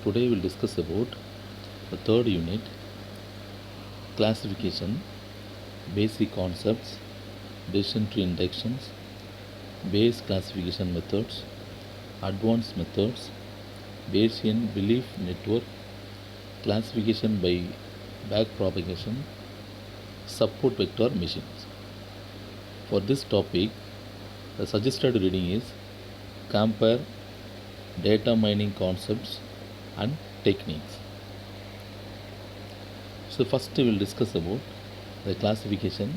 Today we'll discuss about the third unit, classification, basic concepts, decision tree inductions, Bayes classification methods, advanced methods, Bayesian belief network, classification by backpropagation, support vector machines. For this topic, the suggested reading is Compare Data Mining Concepts and Techniques. So first we will discuss about the classification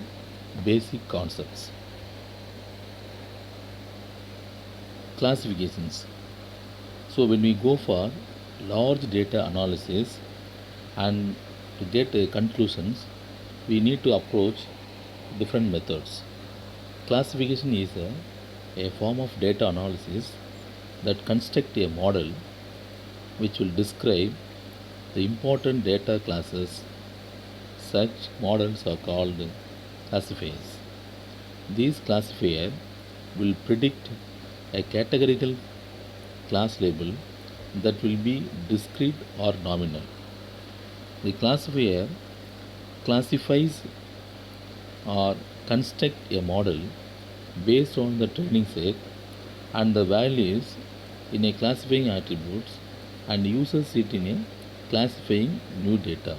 basic concepts. Classifications. So when we go for large data analysis and to get conclusions, we need to approach different methods. Classification is a form of data analysis that construct a model which will describe the important data classes. Such models are called classifiers. These classifiers will predict a categorical class label that will be discrete or nominal. The classifier classifies or construct a model based on the training set and the values in a classifying attributes and uses it in a classifying new data.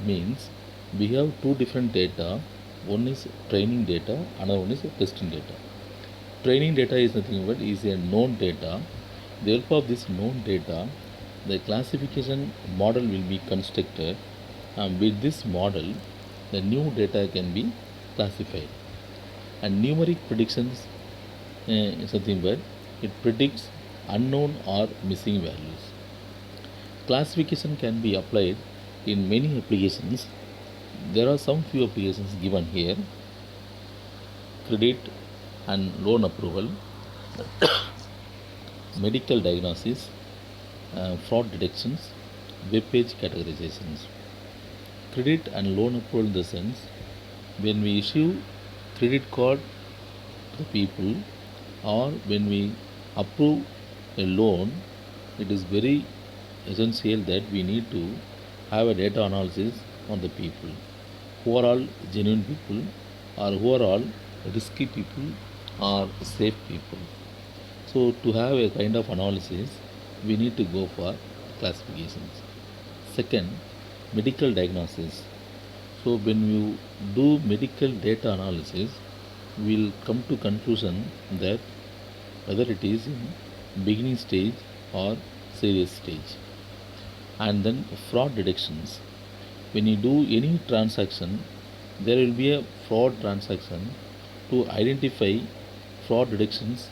Means we have two different data. One is training data, another one is testing data. Training data is nothing but is a known data. With the help of this known data, the classification model will be constructed, and with this model, the new data can be classified. And numeric predictions is nothing but it predicts unknown or missing values. Classification can be applied in many applications. There are some few applications given here: credit and loan approval, medical diagnosis, fraud detections, web page categorizations. Credit and loan approval in the sense when we issue credit card to people or when we approve a loan, it is very essential that we need to have a data analysis on the people who are all genuine people or who are all risky people or safe people. So to have a kind of analysis, we need to go for classifications. Second, medical diagnosis. So when you do medical data analysis, we'll come to conclusion that whether it is in beginning stage or serious stage. And then fraud detections. When you do any transaction, there will be a fraud transaction. To identify fraud detections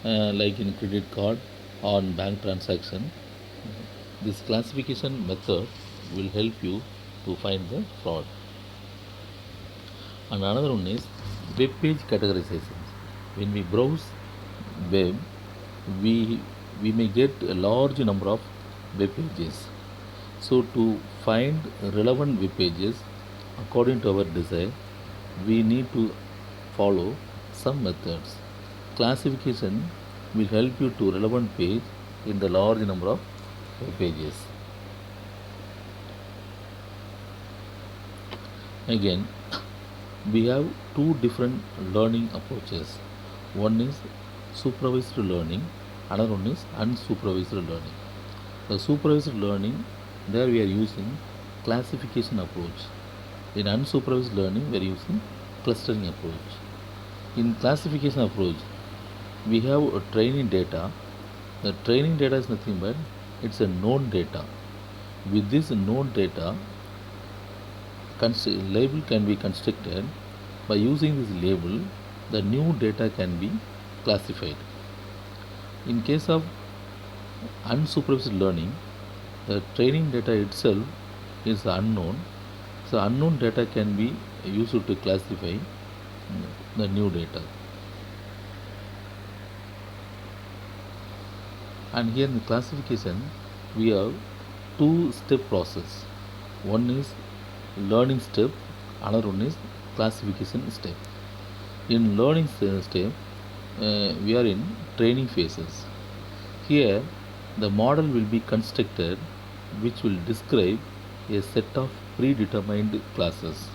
like in credit card or in bank transaction, this classification method will help you to find the fraud. And another one is web page categorization. When we browse web, we may get a large number of web pages. So to find relevant web pages according to our desire, we need to follow some methods. Classification will help you to relevant page in the large number of web pages. Again, we have two different learning approaches. One is supervised learning, another one is unsupervised learning. The supervised learning, there we are using classification approach. In unsupervised learning, we are using clustering approach. In classification approach, we have a training data. The training data is nothing but it's a known data. With this known data, label can be constructed. By using this label, the new data can be classified. In case of unsupervised learning, the training data itself is unknown. So unknown data can be used to classify the new data. And here in the classification, we have two-step process. One is learning step, another one is classification step. In learning step, we are in training phases. Here The model will be constructed which will describe a set of predetermined classes.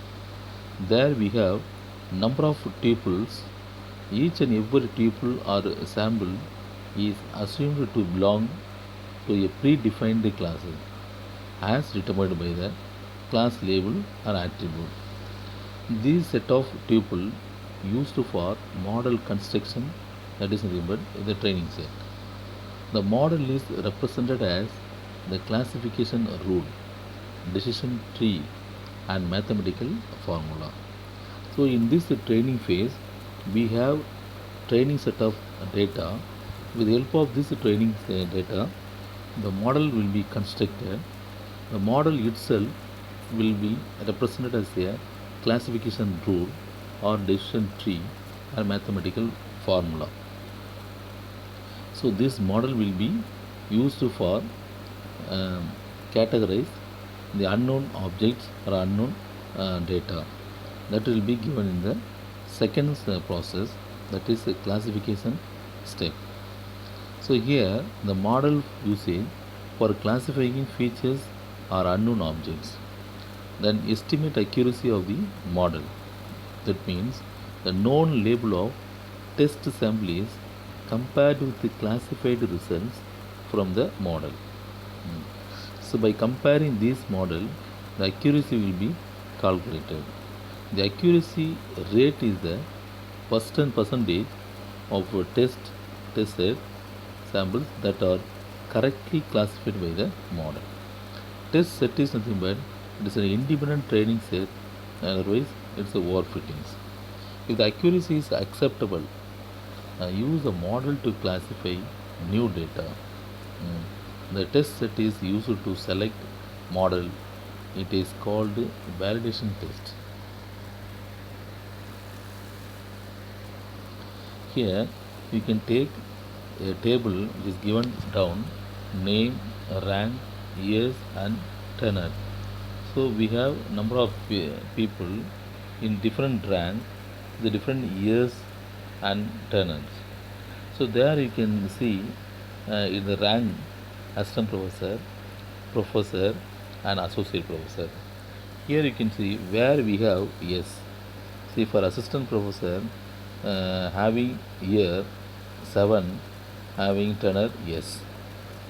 There we have number of tuples. Each and every tuple or sample is assumed to belong to a predefined class as determined by the class label or attribute. This set of tuple used for model construction, that is remembered the training set. The model is represented as the classification rule, decision tree and mathematical formula. So in this training phase we have training set of data. With the help of this training data, the model will be constructed. The model itself will be represented as a classification rule or decision tree or mathematical formula. So this model will be used for categorize the unknown objects or unknown data. That will be given in the second process, that is a classification step. So here the model usage for classifying features or unknown objects. Then estimate accuracy of the model. That means the known label of test sample is compared with the classified results from the model. So by comparing this model, the accuracy will be calculated. The accuracy rate is the percentage of test set samples that are correctly classified by the model. Test set is nothing but it is an independent training set, otherwise it's a overfittings. If the accuracy is acceptable, use a model to classify new data. The test set is used to select model. It is called validation test. Here you can take a table which is given down: name, rank, years and tenure. So we have number of people in different rank, the different years and tenures. So there you can see in the rank assistant professor, professor and associate professor. Here you can see where we have yes. See, for assistant professor having year 7, having tenure yes,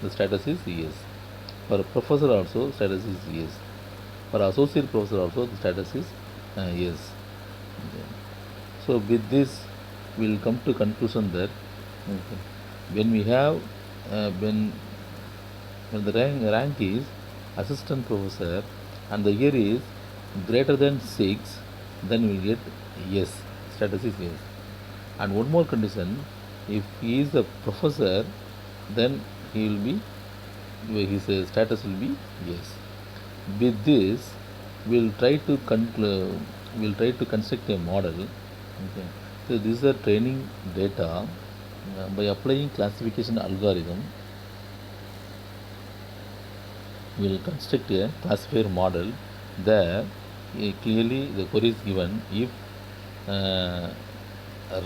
the status is yes. For professor also status is yes. For associate professor also the status is yes. Okay. So with this we will come to conclusion that when we have when the rank is assistant professor and the year is greater than 6, then we will get yes, status is yes. And one more condition, if he is a professor, then he will be his status will be yes. With this we will try to construct a model. Okay. So this is a training data. By applying classification algorithm, we will construct a classifier model. There clearly the query is given: if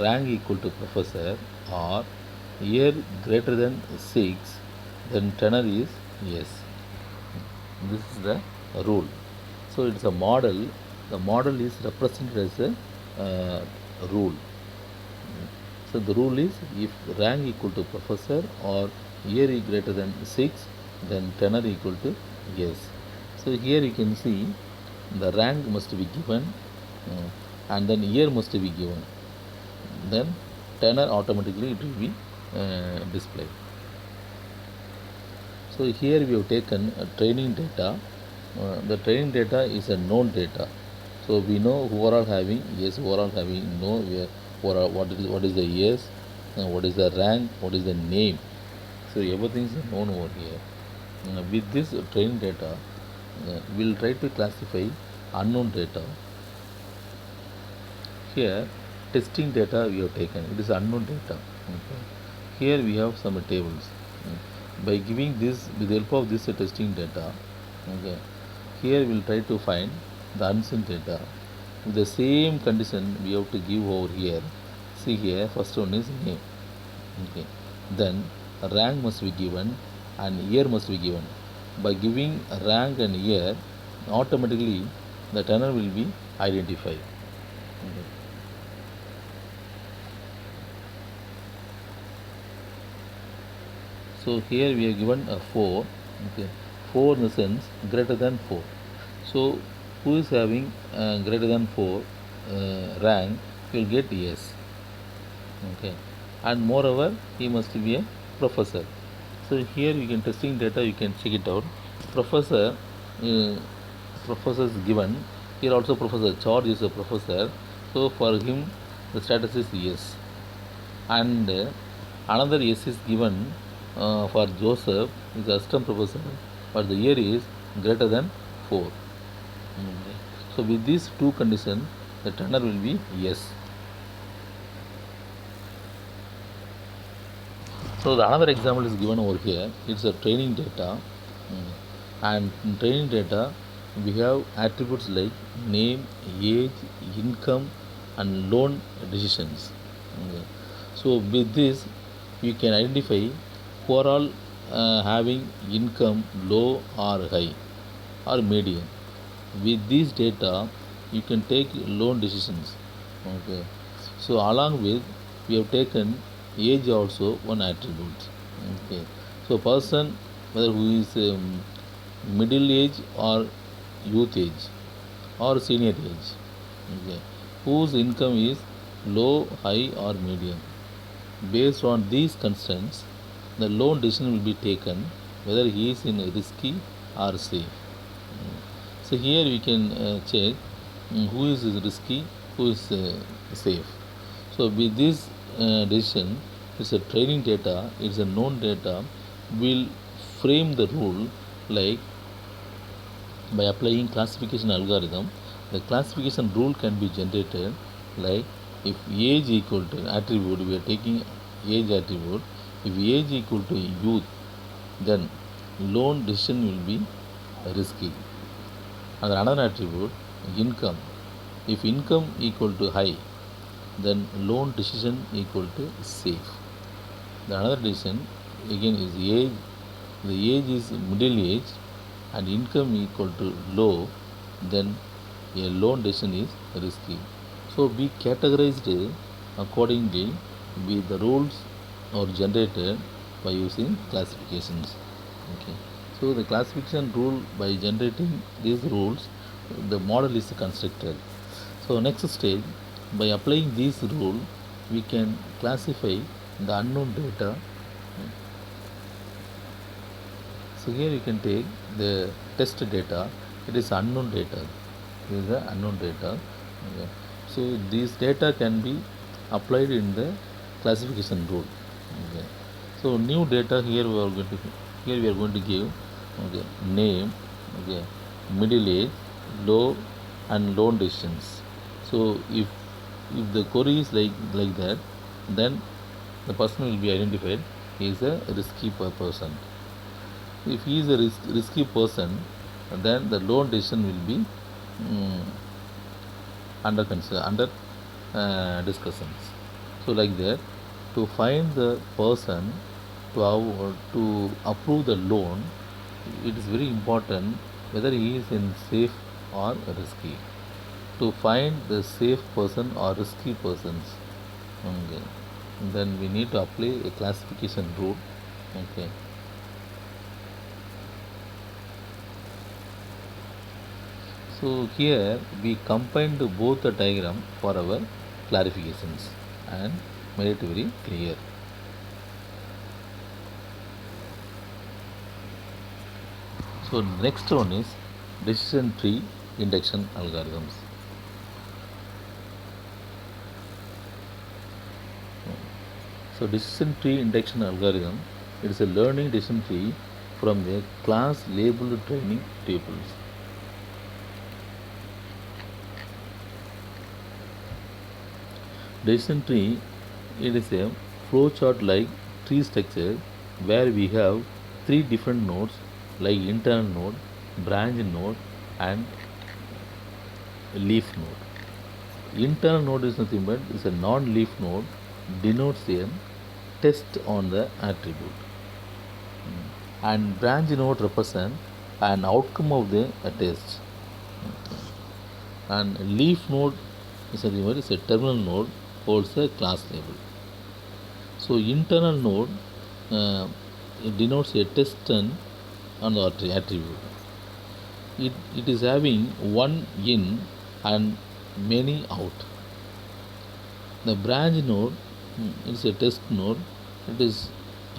rank equal to professor or year greater than 6, then tenure is yes. This is the rule. So it's a model. The model is represented as a rule. So the rule is, if rank equal to professor or year is greater than 6, then tenure equal to yes. So here you can see the rank must be given and then year must be given. Then tenure automatically it will be displayed. So here we have taken training data. The training data is a known data. So we know who are all having yes, who are all having no, what is the yes, what is the rank, what is the name. So everything is known over here. With this training data, we will try to classify unknown data. Here testing data we have taken, it is unknown data. Okay. Here we have some tables. By giving this, with the help of this testing data, okay, here we will try to find the unseen data. With the same condition we have to give over here. See here, first one is name. Okay. Then rank must be given, and year must be given. By giving rank and year, automatically the tenor will be identified. Okay. So here we are given a 4. Okay. 4 in the sense greater than 4. So who is having greater than 4 rank will get yes. Okay. And moreover he must be a professor. So here you can testing data, you can check it out. Professor, uh, professor is given. Here also professor George is a professor. So for him the status is yes. And another yes is given for Joseph is assistant professor, but the year is greater than 4. Okay. So with these two conditions, the tenor will be yes. So the another example is given over here. It's a training data, and in training data we have attributes like name, age, income, and loan decisions. Okay. So with this, you can identify who are all having income low or high or medium. With these data, you can take loan decisions. Okay. So along with, we have taken age also one attribute. Okay. So person whether who is middle age or youth age or senior age. Okay. Whose income is low, high or medium. Based on these constraints, the loan decision will be taken whether he is in risky or safe. So here we can check who is risky, who is safe. So with this decision, it's a training data, it's a known data, will frame the rule like by applying classification algorithm. The classification rule can be generated like if age equal to attribute, we are taking age attribute. If age equal to youth, then loan decision will be risky. And another attribute income. If income equal to high, then loan decision equal to safe. The another decision again is age. The age is middle age and income equal to low, then a loan decision is risky. So we categorized accordingly with the rules are generated by using classifications. Okay. So the classification rule, by generating these rules, the model is constructed. So next stage, by applying these rule, we can classify the unknown data. So here you can take the test data. It is unknown data. This is the unknown data. Okay. So these data can be applied in the classification rule. Okay. So new data here we are going to give okay, name, okay, middle age, low and loan decisions. So if the query is like that, then the person will be identified. He is a risky person. If he is a risky person, then the loan decision will be under discussions. So like that, to find the person to approve the loan, it is very important whether he is in safe or risky. To find the safe person or risky persons, okay, then we need to apply a classification rule. Okay. So here we combined both the diagram for our clarifications and made it very clear. So next one is decision tree induction algorithms. So decision tree induction algorithm, it is a learning decision tree from a class labeled training tuples. Decision tree, it is a flowchart like tree structure where we have three different nodes like internal node, branch node and leaf node. Internal node is nothing but is a non-leaf node, denotes a test on the attribute. and branch node represent an outcome of the test. And leaf node is a terminal node, holds a class label. So internal node it denotes a test turn on the attribute. It is having one in and many out. The branch node is a test node. It is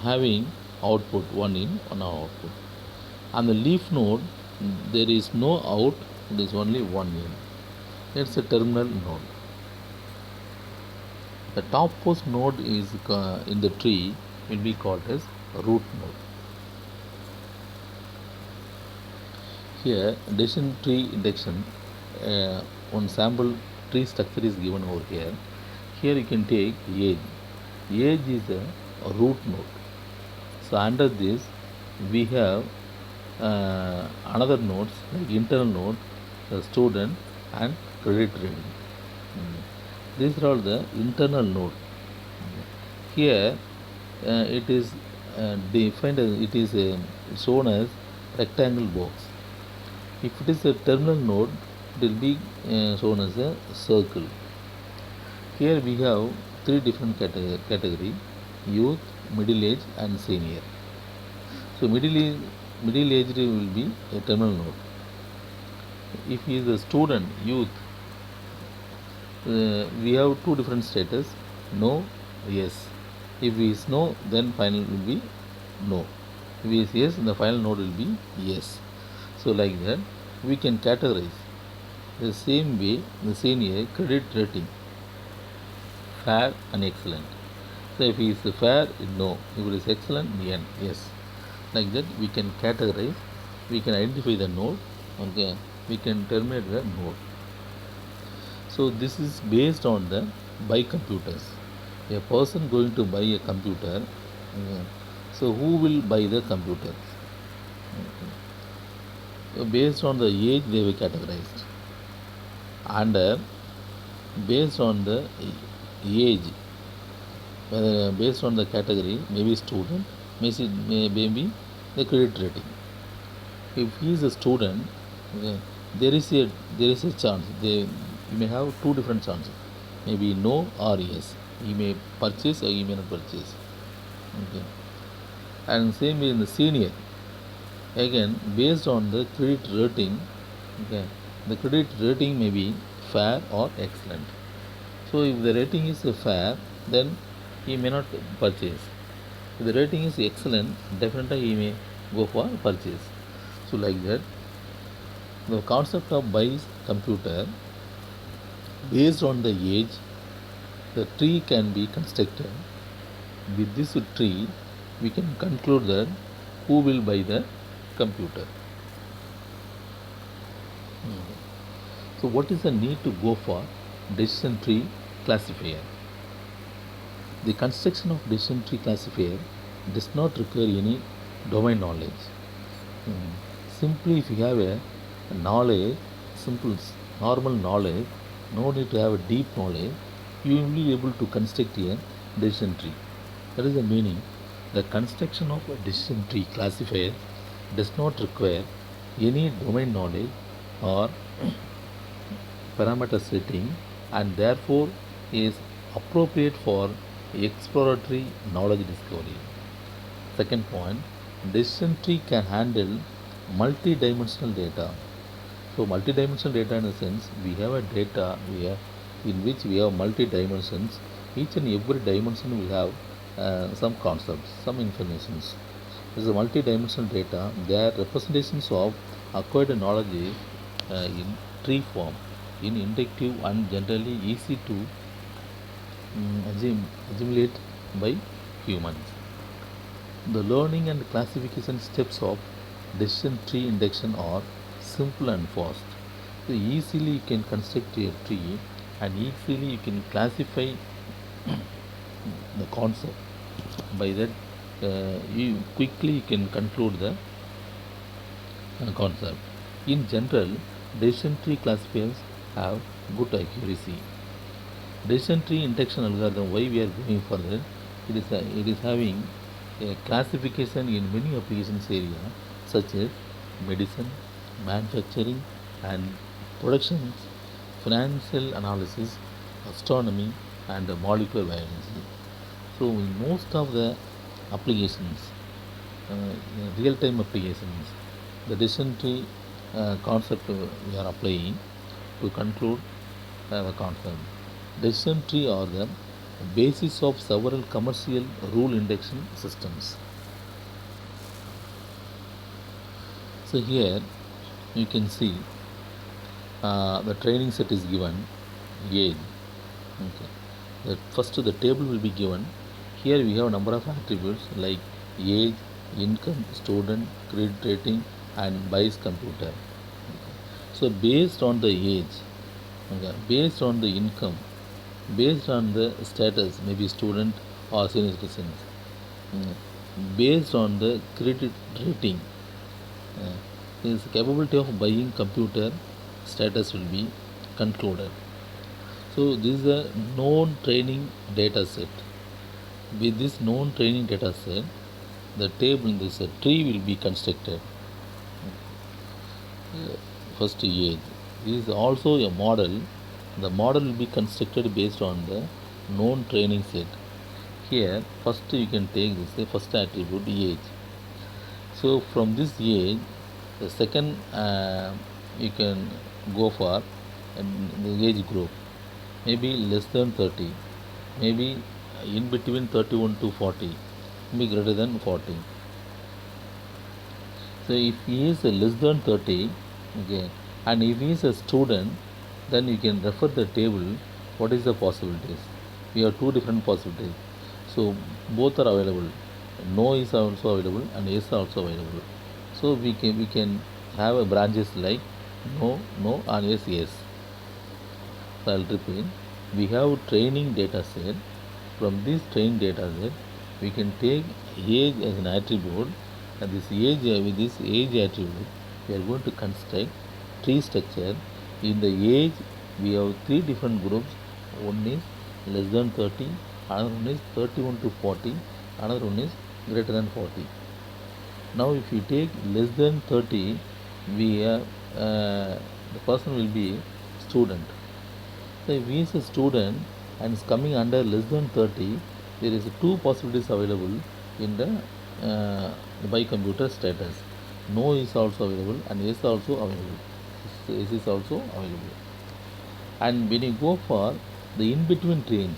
having output one in, one output. And the leaf node, there is no out, it is only one in. It's a terminal node. The topmost node is in the tree will be called as root node. Here, decision tree induction, one sample tree structure is given over here. Here you can take age. Age is a root node. So under this, we have another nodes like internal node, the student, and credit rating. These are all the internal node. Here, it is defined as it is shown as rectangle box. If it is a terminal node, it will be shown as a circle. Here we have three different category: youth, middle age, and senior. So middle aged will be a terminal node. If he is a student, youth, we have two different status: no, yes. If he is no, then final will be no. If he is yes, the final node will be yes. So like that, we can categorize the same way the senior credit rating: fair and excellent. So if he is fair, no. If it is excellent, yes. Like that, we can categorize, we can identify the node, okay, we can terminate the node. So this is based on the buy computers. A person going to buy a computer, so who will buy the computer? So based on the age they were categorized, and based on the age, based on the category, maybe student, maybe the credit rating. If he is a student, there is a chance you may have two different chances, maybe no or yes. He may purchase or he may not purchase. Okay. And same in the senior. Again, based on the credit rating, okay, the credit rating may be fair or excellent. So if the rating is fair, then he may not purchase. If the rating is excellent, definitely he may go for purchase. So like that, the concept of buys computer, based on the age, the tree can be constructed. With this tree, we can conclude that who will buy the computer. So what is the need to go for decision tree classifier? The construction of decision tree classifier does not require any domain knowledge. Simply if you have a knowledge, simple normal knowledge, no need to have a deep knowledge, you will be able to construct a decision tree. That is the meaning. The construction of a decision tree classifier does not require any domain knowledge or parameter setting, and therefore is appropriate for exploratory knowledge discovery. Second point, decision tree can handle multi-dimensional data. So multi-dimensional data, in a sense, we have a data in which we have multi-dimensions. Each and every dimension will have some concepts, some informations. This is a multi-dimensional data. They are representations of acquired knowledge in tree form, in inductive and generally easy to assimilate by humans. The learning and classification steps of decision tree induction are simple and fast. So easily you can construct a tree and easily you can classify the concept. By that, you can conclude the concept. In general, decision tree classifiers have good accuracy. Decision tree induction algorithm, why we are going further, it is having a classification in many applications area such as medicine, manufacturing and production, financial analysis, astronomy and molecular biology. So in most of the applications, real-time applications, the decision tree concept we are applying to conclude the concept. Decision tree are the basis of several commercial rule induction systems. So here you can see the training set is given age. Okay. First the table will be given. Here we have a number of attributes like age, income, student, credit rating and bias computer. Okay. So based on the age, okay, based on the income, based on the status, maybe student or senior citizens, based on the credit rating, his capability of buying computer status will be concluded. So this is a known training data set. With this known training data set, the table, this tree will be constructed. First age. This is also a model. The model will be constructed based on the known training set. Here, first you can take this first attribute age. So from this age, the second you can go for the age group, maybe less than 30, maybe in between 31 to 40, maybe greater than 40. So if he is less than 30, okay, and if he is a student, then you can refer the table. What is the possibilities? We have two different possibilities. So both are available. No is also available and yes also available. So we can have a branches like no and yes. So I'll repeat. We have training data set. From this training data set, we can take age as an attribute, and this age with this age attribute, we are going to construct tree structure. In the age, we have three different groups. One is less than 30, another one is 31 to 40, another one is greater than 40. Now if you take less than 30, we have the person will be student. So if he is a student and is coming under less than 30, there is two possibilities available in the by computer status. No is also available and yes also available. Yes is also available. And when you go for the in between range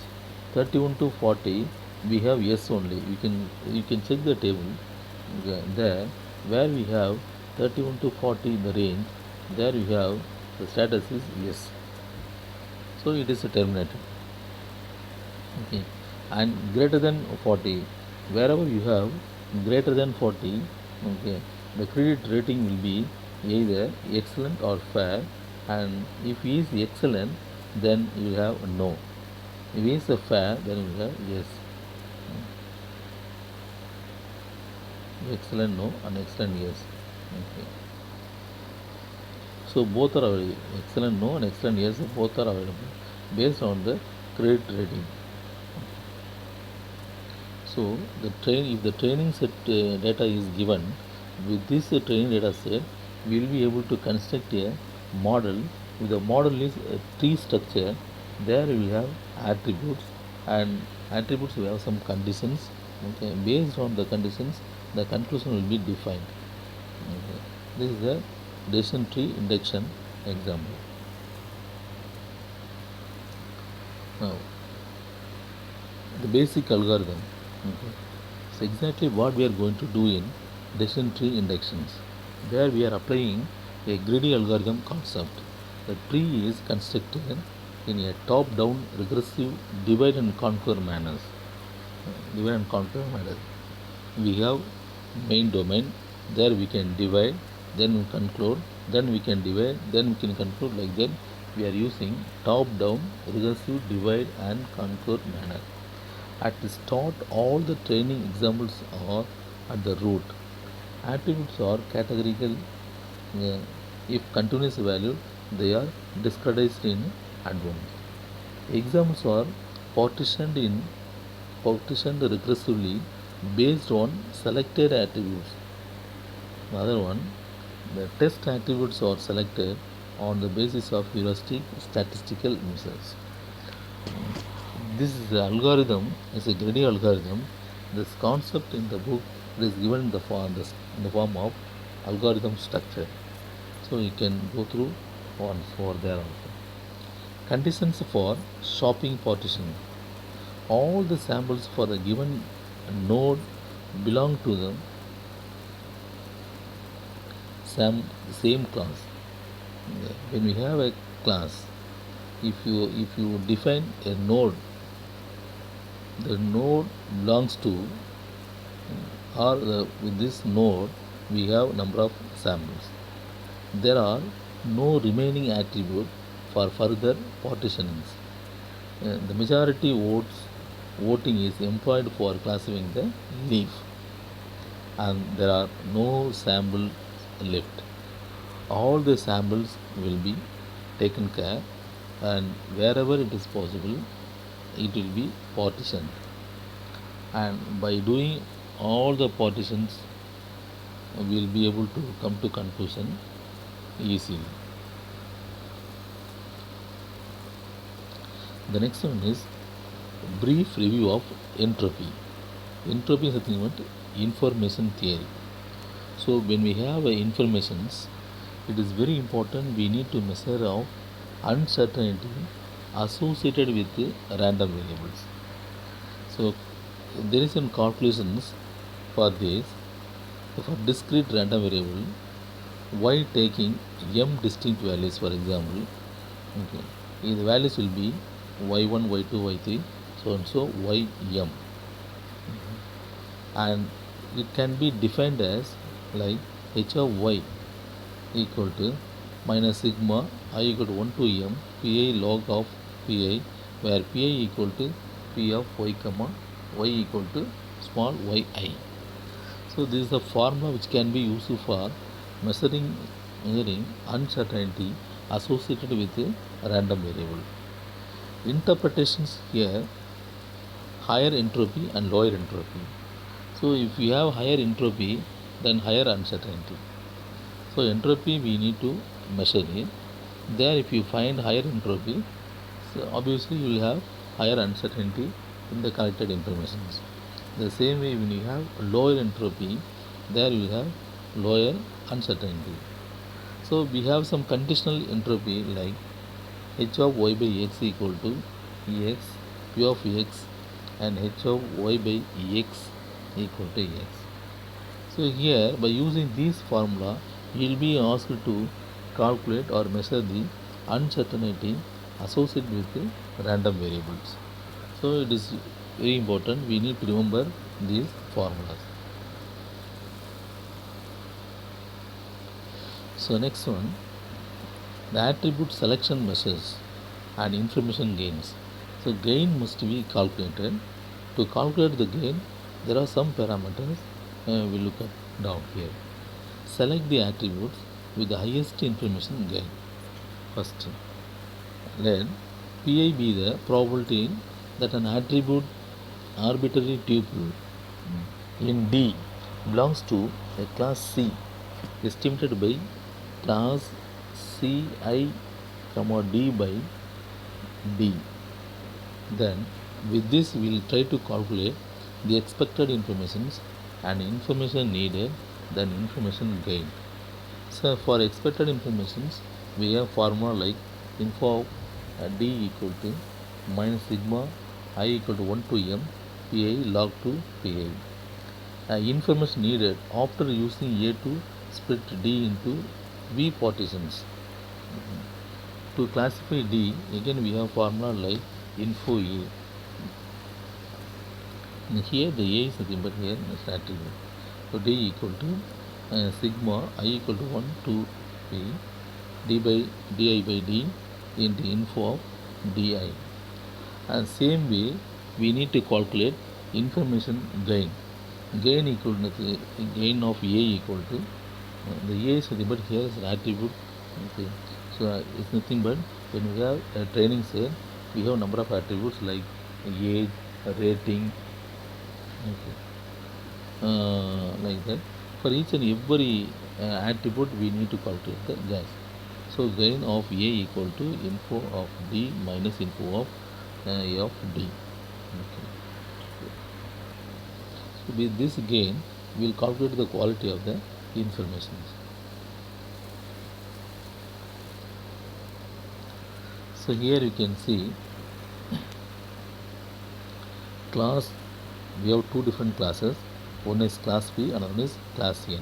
31 to 40, we have yes only. You can check the table there where we have 31 to 40 in the range. There we have the status is yes. So it is terminated. Okay. And greater than 40, wherever you have greater than 40, okay, the credit rating will be either excellent or fair, and if he is excellent, then you have no. If he is a fair, then you have yes. Excellent no and excellent yes. Okay. So both are available. Excellent no and excellent yes, both are available based on the credit rating. So if the training set data is given, with this training data set, we will be able to construct a model. If the model is a tree structure, there we have attributes, and attributes we have some conditions. Okay, based on the conditions, the conclusion will be defined. Okay. This is the decision tree induction example. Now, the basic algorithm. Okay. So exactly what we are going to do in decision tree inductions. There we are applying a greedy algorithm concept. The tree is constructed in a top-down regressive divide and conquer manner. Divide and conquer manner. We have main domain. There we can divide, then we conclude, then we can divide, then we can conclude. Like that, we are using top-down regressive divide and conquer manner. At the start, all the training examples are at the root. Attributes are categorical. If continuous value, they are discretized in advance. Examples are partitioned recursively based on selected attributes. Another one, the test attributes are selected on the basis of heuristic statistical measures. This is the algorithm is a greedy algorithm. This concept in the book is given in the form of algorithm structure. So you can go through once over there also. Conditions for shopping partition. All the samples for a given node belong to the same class. When we have a class, if you define a node, the node belongs to, or with this node we have number of samples. There are no remaining attribute for further partitionings. The majority voting is employed for classifying the leaf, and there are no samples left. All the samples will be taken care, and wherever it is possible it will be partitioned, and by doing all the partitions we will be able to come to conclusion easily. The next one is brief review of entropy. Entropy is nothing but information theory. So when we have informations, it is very important we need to measure of uncertainty associated with random variables. So there is some calculations for this. For discrete random variable, y taking m distinct values, for example, okay, the values will be y1, y2, y3, so and so ym, and it can be defined as like h of y equal to minus sigma I equal to 1 to m pi log of pi, where pi equal to p of y comma y equal to small yi. So this is a formula which can be used for measuring uncertainty associated with a random variable. Interpretations here: higher entropy and lower entropy. So if you have higher entropy, then higher uncertainty. So entropy we need to measure it. There if you find higher entropy, so obviously you will have higher uncertainty in the collected information. The same way when you have lower entropy, there you will have lower uncertainty. So we have some conditional entropy like h of y by x equal to ex, p of x, and h of y by x equal to x. So here by using this formula you will be asked to calculate or measure the uncertainty associated with random variables. So it is very important we need to remember these formulas. So next one, the attribute selection measures and information gains. So gain must be calculated. To calculate the gain, there are some parameters we look at down here. Select the attributes with the highest information gain. First, let pi be the probability that an attribute arbitrary tuple in D belongs to a class C estimated by class Ci, D by D. Then with this we will try to calculate the expected informations and information needed, then information gain. So for expected informations we have formula like info of D equal to minus sigma I equal to 1 to m pi log to pi. Information needed after using A to split D into V partitions. To classify D, again we have formula like info A. Here the A is nothing but here is attribute. So D equal to sigma I equal to 1 to P D by di by D into info of di. And same way we need to calculate information gain. Gain equal to gain of A equal to the A is nothing but here is an attribute. Okay. So it's nothing but when we have a training set, we have number of attributes like age, rating. Okay. like that. For each and every attribute, we need to calculate the gain. So gain of A equal to info of D minus info of A of D. Okay. So with this gain, we will calculate the quality of the information. So here you can see class. We have two different classes. One is class P, another one is class N.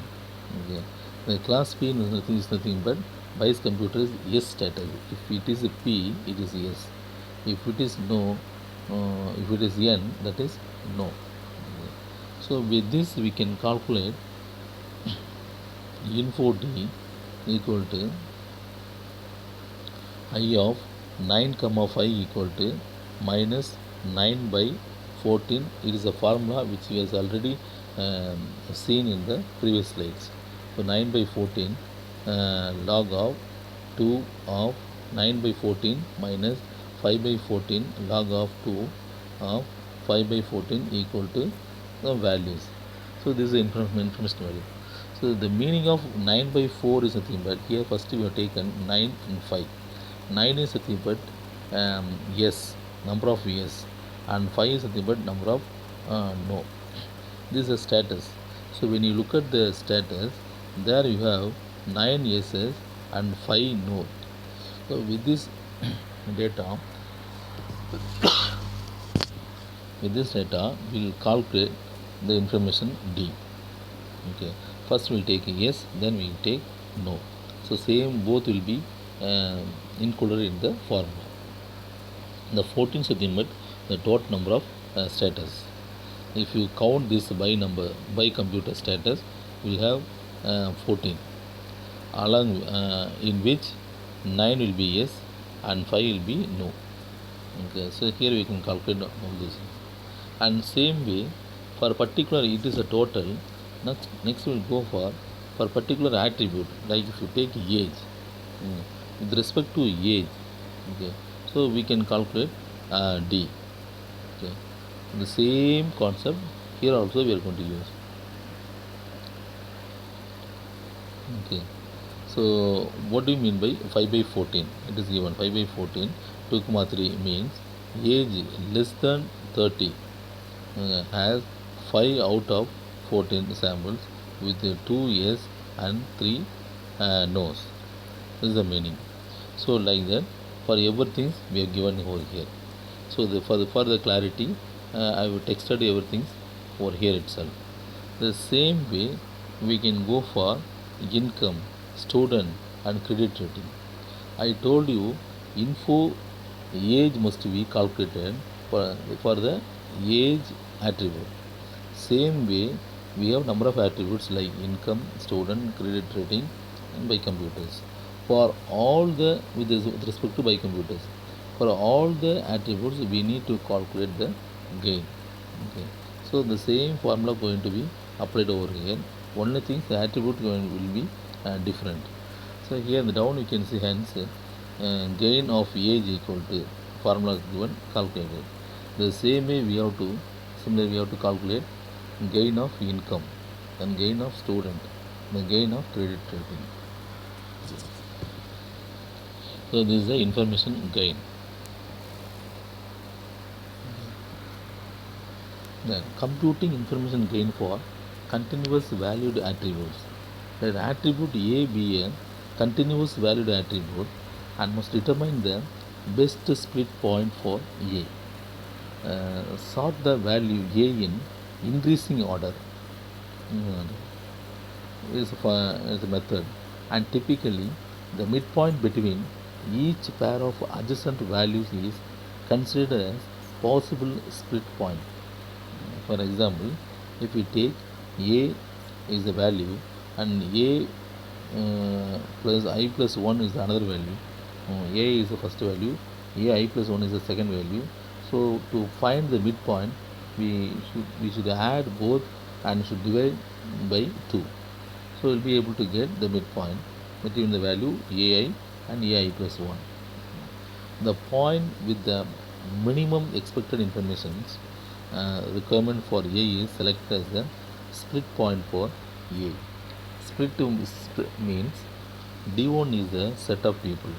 Okay. The class P is nothing but Bice computer is yes status. If it is a P, it is yes. If it is no, if it is N, that is no. Okay. So with this we can calculate info D equal to I of 9 comma 5 equal to minus 9 by 14. It is a formula which we has already seen in the previous slides. So 9 by 14 log of 2 of 9 by 14 minus 5 by 14 log of 2 of 5 by 14 equal to the values. So this is the information value. So the meaning of 9 by 4 is nothing but here first we have taken 9 and 5. 9 is nothing but yes, number of yes, and 5 is nothing but number of no. This is a status. So when you look at the status, there you have 9 yeses and 5 no. So with this data, we will calculate the information D. Okay. First we will take a yes, then we will take no. So same both will be included in the formula. The 14 is nothing but the total number of status. If you count this by computer status, we have 14, along in which 9 will be yes and 5 will be no. Okay, so here we can calculate all this. And same way, for particular it is a total. Next we will go for particular attribute. Like if you take age, with respect to age, okay, so we can calculate D. Okay, the same concept here also we are going to use. Okay, so what do you mean by 5 by 14? It is given 5 by 14 2,3 means age less than 30 has 5 out of 14 samples with 2 yes and 3 no's. This is the meaning. So like that, for everything we have given over here. So for the clarity, I have texted everything over here itself. The same way we can go for income, student and credit rating. I told you info age must be calculated for the age attribute. Same way we have number of attributes like income, student, credit rating and by computers. For all the with respect to by computers, for all the attributes we need to calculate the gain. Okay. So the same formula going to be applied over here. Only thing the attribute will be different. So here in the down you can see hence gain of age equal to formula given calculated. The same way we have to similarly we have to calculate gain of income, then gain of student, then gain of credit rating. So this is the information gain. Then computing information gain for continuous valued attributes. Let attribute A be a continuous valued attribute and must determine the best split point for A. Sort the value A in increasing order is a method, and typically the midpoint between each pair of adjacent values is considered as possible split point. For example, if we take A is the value and A plus I plus 1 is another value, A is the first value, AI plus 1 is the second value. So to find the midpoint, we should add both and should divide by 2. So we'll be able to get the midpoint between the value AI and AI plus 1. The point with the minimum expected information requirement for A is selected as the split point for A. Means D1 is a set of people.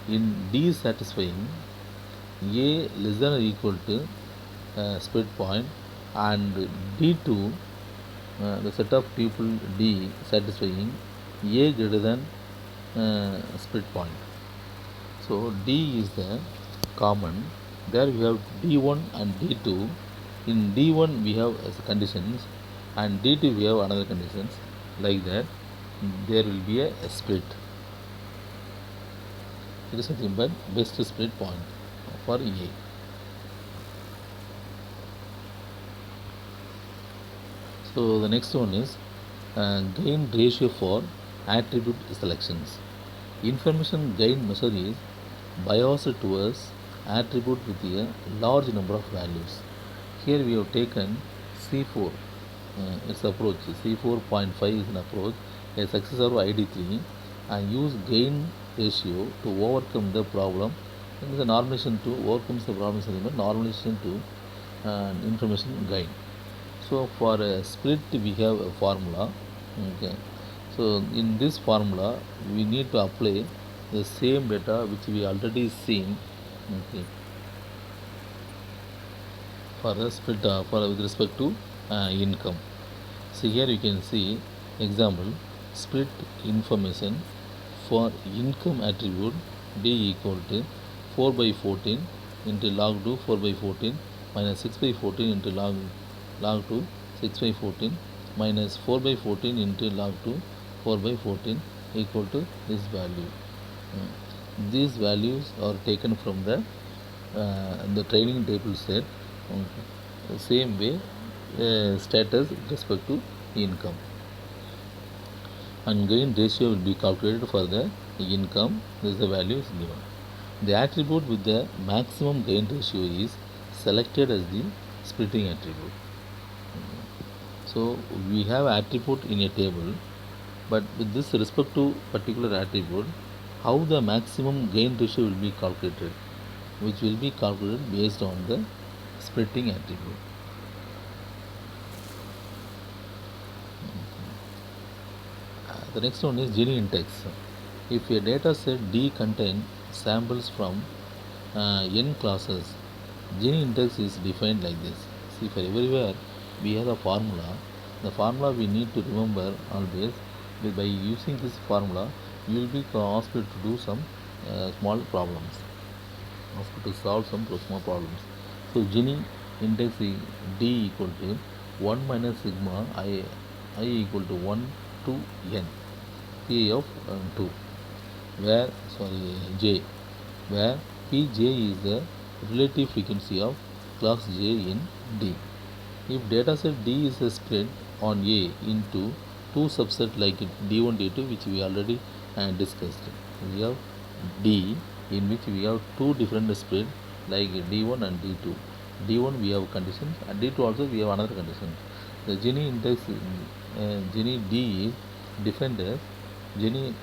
In D satisfying, A less than or equal to split point, and D2 the set of tuple D satisfying A greater than split point. So D is the common. There we have D1 and D2. In D1 we have as conditions, and D2 we have another conditions. Like that, there will be a split. It is nothing but best split point for A. So the next one is gain ratio for attribute selections. Information gain measure is biased towards attribute with a large number of values. Here we have taken C4, its approach. C4.5 is an approach, a successor of ID3, and use gain ratio to overcome the problem. And the normalization to overcomes the problem normalization to information gain. So for a split we have a formula. Okay. So in this formula we need to apply the same data which we already seen. Okay. For the split for with respect to income. So here you can see example split information for income attribute D equal to 4 by 14 into log 2 4 by 14 minus 6 by 14 into log 2 6 by 14 minus 4 by 14 into log 2 4 by 14 equal to this value. These values are taken from the training table set. Okay. Same way status with respect to income, and gain ratio will be calculated for the income. This is the value is given. The attribute with the maximum gain ratio is selected as the splitting attribute. So we have attribute in a table, but with this respect to particular attribute, how the maximum gain ratio will be calculated, which will be calculated based on the splitting attribute. The next one is Gini index. If a data set D contains samples from n classes, Gini index is defined like this. See, for everywhere we have a formula. The formula we need to remember always. By using this formula, you will be asked to do some small problems, asked to solve some small problems. So Gini index is D equal to 1 minus sigma I equal to 1 to n P of 2, where J, where Pj is the relative frequency of class J in D. If dataset D is split on A into two subsets like D1, D2, which we already discussed, we have D in which we have two different splits like D1 and D2. D1 we have conditions, and D2 also we have another condition. The Gini index, Gini D is defined as Gini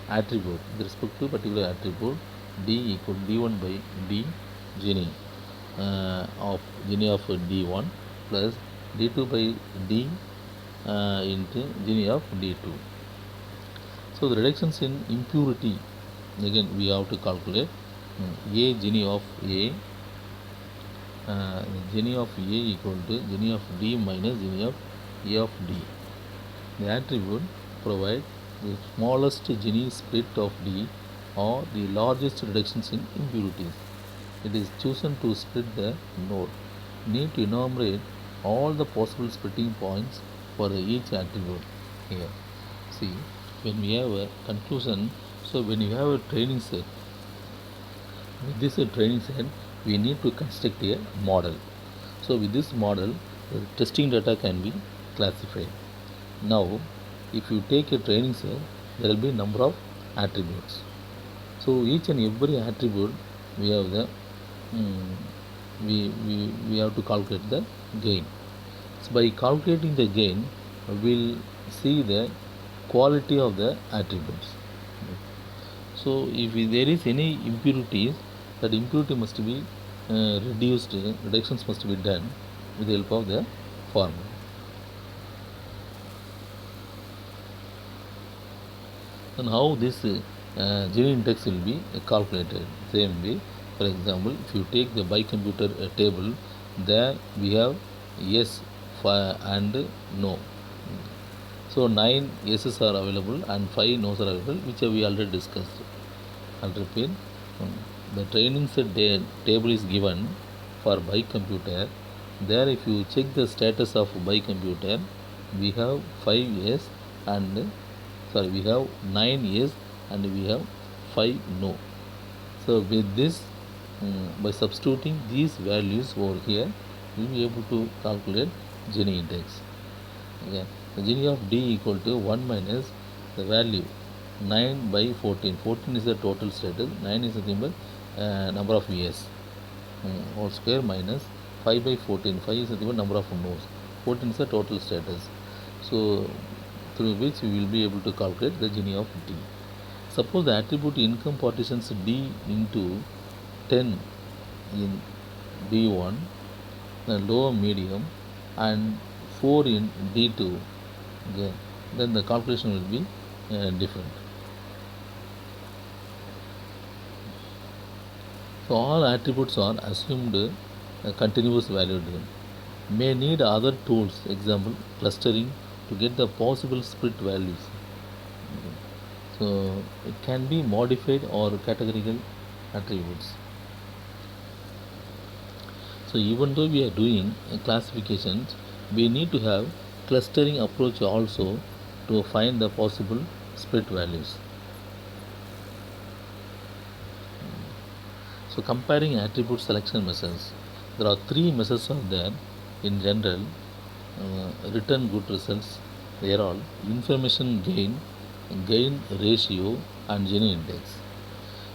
attribute with respect to particular attribute D equal D1 by D Gini of D1 plus D2 by D into Gini of D2. So the reductions in impurity, again we have to calculate A Gini of A, Gini of A equal to Gini of D minus Gini of A of D. The attribute provides the smallest Gini split of D or the largest reductions in impurities. It is chosen to split the node. Need to enumerate all the possible splitting points for each attribute here. See, when we have a conclusion, so when you have a training set, with this training set, we need to construct a model. So with this model, the testing data can be classified. Now, if you take a training set, there will be number of attributes. So each and every attribute we have the we have to calculate the gain. So by calculating the gain, we'll see the quality of the attributes. So if there is any impurities, that impurity must be reduced, reductions must be done with the help of the formula. And how this Gini index will be calculated? Same way, for example, if you take the bicomputer table, there we have yes and no. So 9 yeses are available and 5 no's are available, which we already discussed. I'll repeat. um, The training set table is given for bicomputer. There, if you check the status of bicomputer, we have 5 yes and we have 9 yes and we have 5 no. So with this, by substituting these values over here, we will be able to calculate Gini index. Okay. The Gini of D equal to 1 minus the value 9 by 14. 14 is the total status, 9 is the number of years, whole square, minus 5 by 14. 5 is the number of nodes. 14 is the total status. So through which we will be able to calculate the Gini of D. Suppose the attribute income partitions D into 10 in D1, the lower medium, and 4 in D2. Okay. Then the calculation will be different. So all attributes are assumed continuous valued. May need other tools, example clustering, to get the possible split values. Okay. So it can be modified or categorical attributes. So even though we are doing classifications, we need to have clustering approach also to find the possible split values. So comparing attribute selection methods, there are 3 methods are there in general. Return good results, they are all information gain ratio, and Gini index.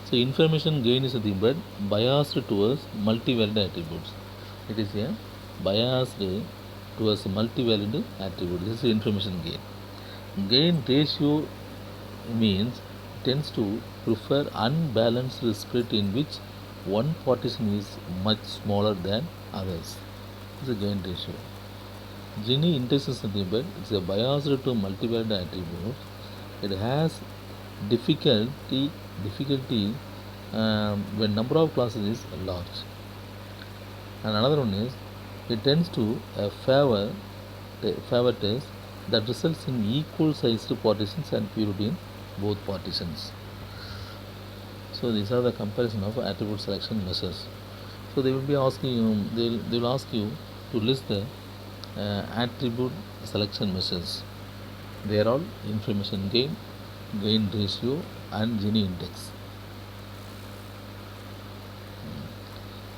So information gain is nothing but biased towards multivariate attributes. It is a biased towards multivariate attribute. This is information gain. Gain ratio means tends to prefer unbalanced split in which one partition is much smaller than others. This is a gain ratio. Gini index is nothing but it's a biased to multivariate attributes. It has difficulty when number of classes is large. And another one is it tends to favor test that results in equal sized partitions and purity in both partitions. So these are the comparison of attribute selection measures. So they will be asking you, they will ask you to list the attribute selection measures. They are all information gain ratio, and Gini index.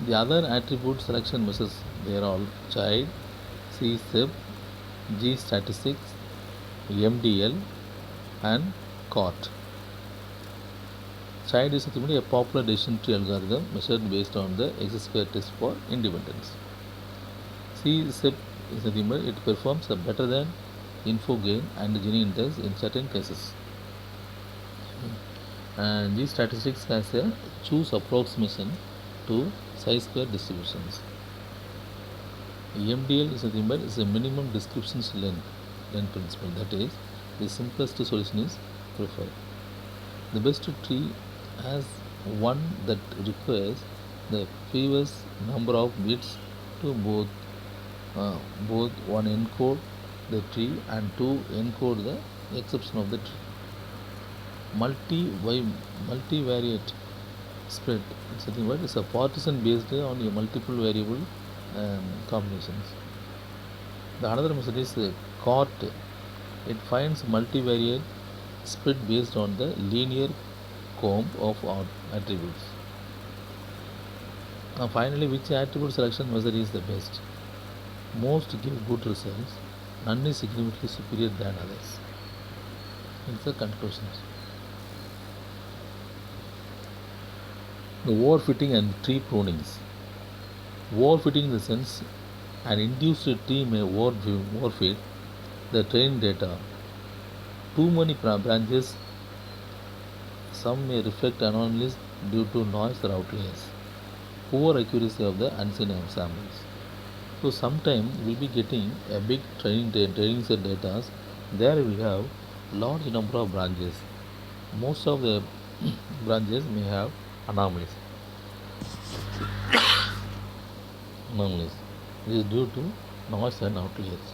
The other attribute selection measures, they are all child, CSIP, G statistics, MDL, and CORT. Child is a popular decision tree algorithm measured based on the x-square test for independence. CSIP is it performs better than info gain and Gini index in certain cases. And G statistics has a choose approximation to chi-square distributions. MDL is a minimum descriptions length principle. That is, the simplest solution is preferred. The best tree has one that requires the fewest number of bits to both one encode the tree and two encode the exception of the tree. Multivariate spread is a partition based on a multiple variable combinations. The another method is CORT. It finds multivariate spread based on the linear comb of attributes. Now finally, which attribute selection method is the best? Most give good results, none is significantly superior than others. It's the conclusions. The overfitting and tree prunings. Overfitting in the sense an induced tree may overfit the training data. Too many branches, some may reflect anomalies due to noise or outliers. Poor accuracy of the unseen samples. So sometimes we'll be getting a big training set data. There we have large number of branches. Most of the branches may have anomalies. Anomalies. This is due to noise and outliers.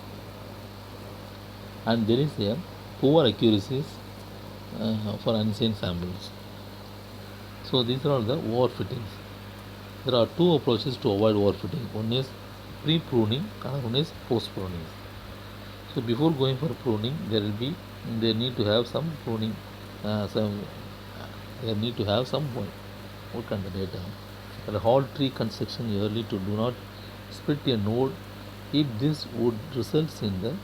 And there is a poor accuracies for unsigned samples. So these are all the overfittings. There are two approaches to avoid overfitting. One is pre-pruning, and one is post-pruning. So before going for pruning, they need to have some pruning, some they need to have some work on the data. The whole tree construction early to do not split a node if this would result in the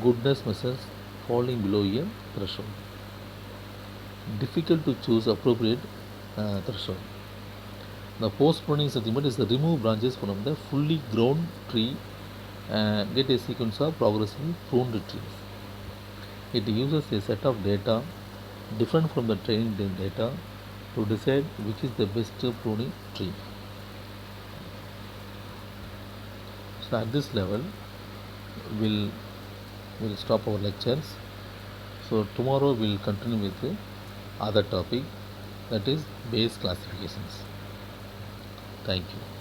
goodness measures falling below a threshold. Difficult to choose appropriate threshold. The post pruning segment is to remove branches from the fully grown tree and get a sequence of progressively pruned trees. It uses a set of data different from the training data to decide which is the best pruning tree. So at this level, we'll stop our lectures. So tomorrow we'll continue with the other topic, that is base classifications. Thank you.